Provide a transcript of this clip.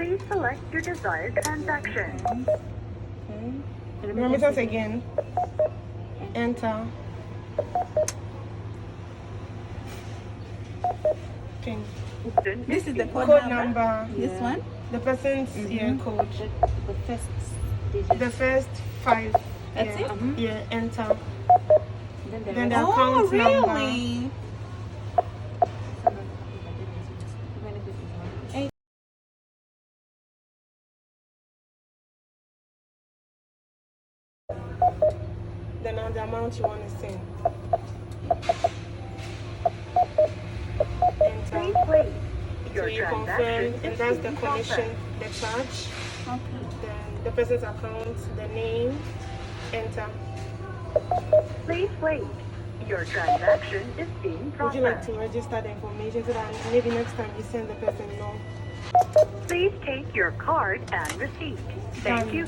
Please select your desired transaction. Okay. Remittance again. Enter. Okay. This is the Code number. This one? The person's code. The first digit. The first 5. That's it? Yeah, enter. Then the account really? Then the amount you want to send. Enter. Please wait. So Your you confirm, transaction and is that's the being commission, processed. the charge. Okay. Then the person's account, the name, enter. Please wait. Your transaction is being Would you like processed. to register the information so that maybe next time you send the person know? Please take your card and receipt. Thank you.